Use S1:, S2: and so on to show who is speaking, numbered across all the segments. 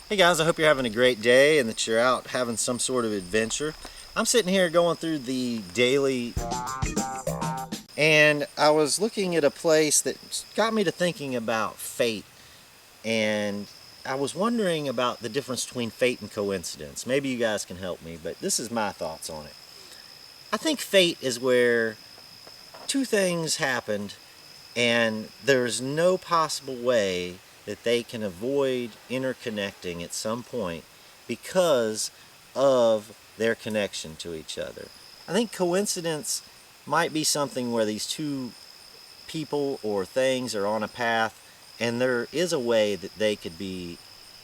S1: Hey guys, I hope you're having a great day and that you're out having some sort of adventure. I'm sitting here going through the daily, and I was looking at a place that got me to thinking about fate, and I was wondering about the difference between fate and coincidence. Maybe you guys can help me, but this is my thoughts on it. I think fate is where two things happened and there's no possible way that they can avoid interconnecting at some point because of their connection to each other. I think coincidence might be something where these two people or things are on a path and there is a way that they could be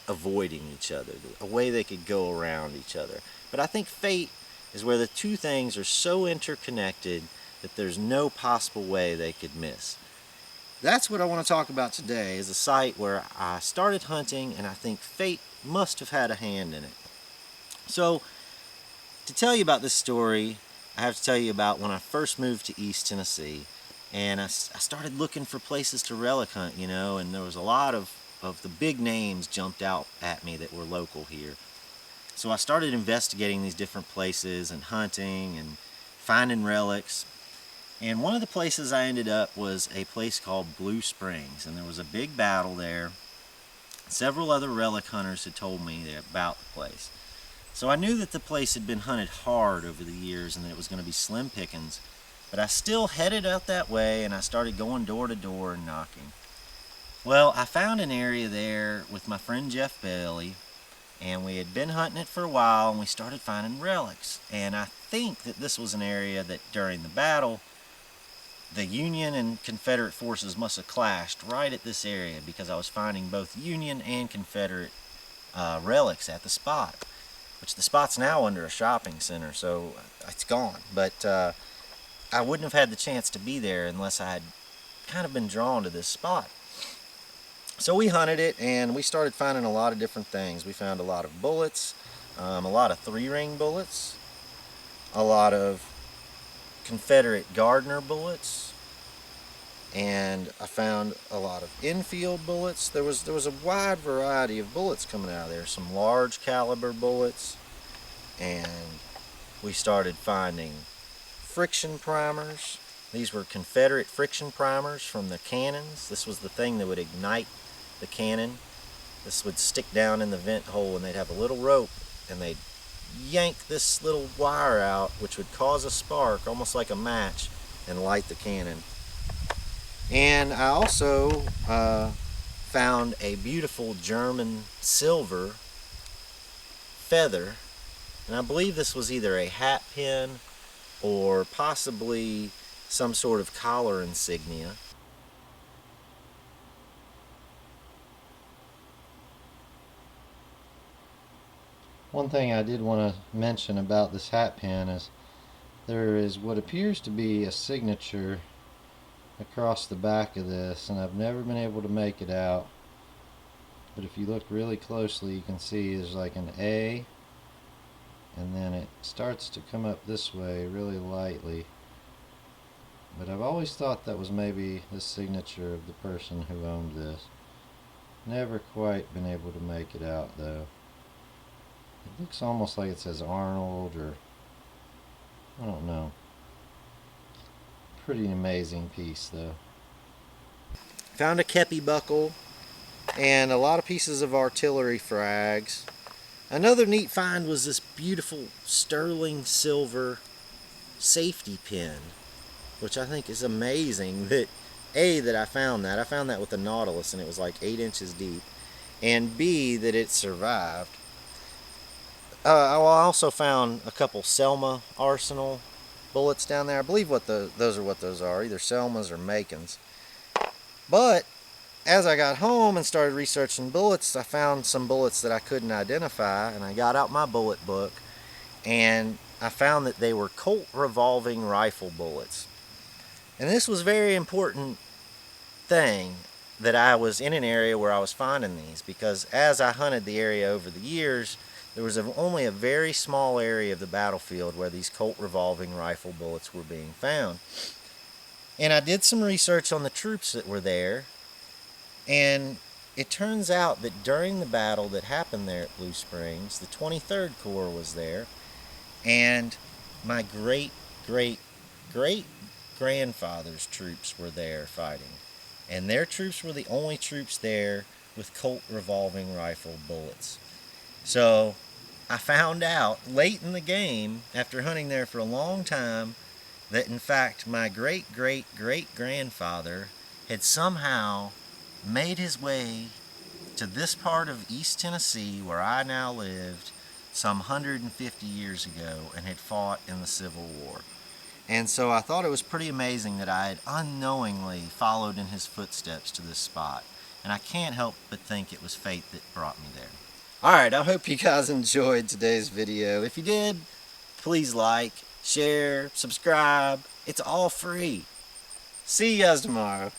S1: avoiding each other, a way they could go around each other. But I think fate is where the two things are so interconnected that there's no possible way they could miss. That's what I want to talk about today, is a site where I started hunting and I think fate must have had a hand in it. So, to tell you about this story, I have to tell you about when I first moved to East Tennessee, and I started looking for places to relic hunt, and there was a lot of the big names jumped out at me that were local here. So I started investigating these different places and hunting and finding relics. And one of the places I ended up was a place called Blue Springs, and there was a big battle there. Several other relic hunters had told me about the place. So I knew that the place had been hunted hard over the years and that it was going to be slim pickings, but I still headed out that way and I started going door to door and knocking. Well, I found an area there with my friend Jeff Bailey, and we had been hunting it for a while and we started finding relics. And I think that this was an area that during the battle, the Union and Confederate forces must have clashed right at this area, because I was finding both Union and Confederate relics at the spot, which the spot's now under a shopping center, so it's gone. But I wouldn't have had the chance to be there unless I had kind of been drawn to this spot. So we hunted it and we started finding a lot of different things. We found a lot of bullets, a lot of 3-ring bullets, a lot of Confederate Gardner bullets, and I found a lot of infield bullets. There was a wide variety of bullets coming out of there, some large caliber bullets, and we started finding friction primers. These were Confederate friction primers from the cannons. This was the thing that would ignite the cannon. This would stick down in the vent hole and they'd have a little rope and they'd yank this little wire out, which would cause a spark almost like a match and light the cannon. And I also found a beautiful German silver feather, and I believe this was either a hat pin or possibly some sort of collar insignia. One thing I did want to mention about this hat pin is there is what appears to be a signature across the back of this, and I've never been able to make it out, but if you look really closely you can see there's like an A, and then it starts to come up this way really lightly, but I've always thought that was maybe the signature of the person who owned this. Never quite been able to make it out though. It looks almost like it says Arnold, or I don't know. Pretty amazing piece though. Found a kepi buckle and a lot of pieces of artillery frags. Another neat find was this beautiful sterling silver safety pin, which I think is amazing that that I found that. I found that with the Nautilus and it was like 8 inches deep, and B, that it survived. I also found a couple Selma Arsenal bullets down there. I believe those are what those are, either Selmas or Macons. But as I got home and started researching bullets, I found some bullets that I couldn't identify, and I got out my bullet book and I found that they were Colt revolving rifle bullets. And this was a very important thing, that I was in an area where I was finding these, because as I hunted the area over the years, there was only a very small area of the battlefield where these Colt revolving rifle bullets were being found. And I did some research on the troops that were there, and it turns out that during the battle that happened there at Blue Springs, the 23rd Corps was there, and my great, great, great grandfather's troops were there fighting. And their troops were the only troops there with Colt revolving rifle bullets. So I found out late in the game, after hunting there for a long time, that in fact my great great great grandfather had somehow made his way to this part of East Tennessee where I now lived some 150 years ago and had fought in the Civil War. And so I thought it was pretty amazing that I had unknowingly followed in his footsteps to this spot. And I can't help but think it was fate that brought me there. Alright, I hope you guys enjoyed today's video. If you did, please like, share, subscribe. It's all free. See you guys tomorrow.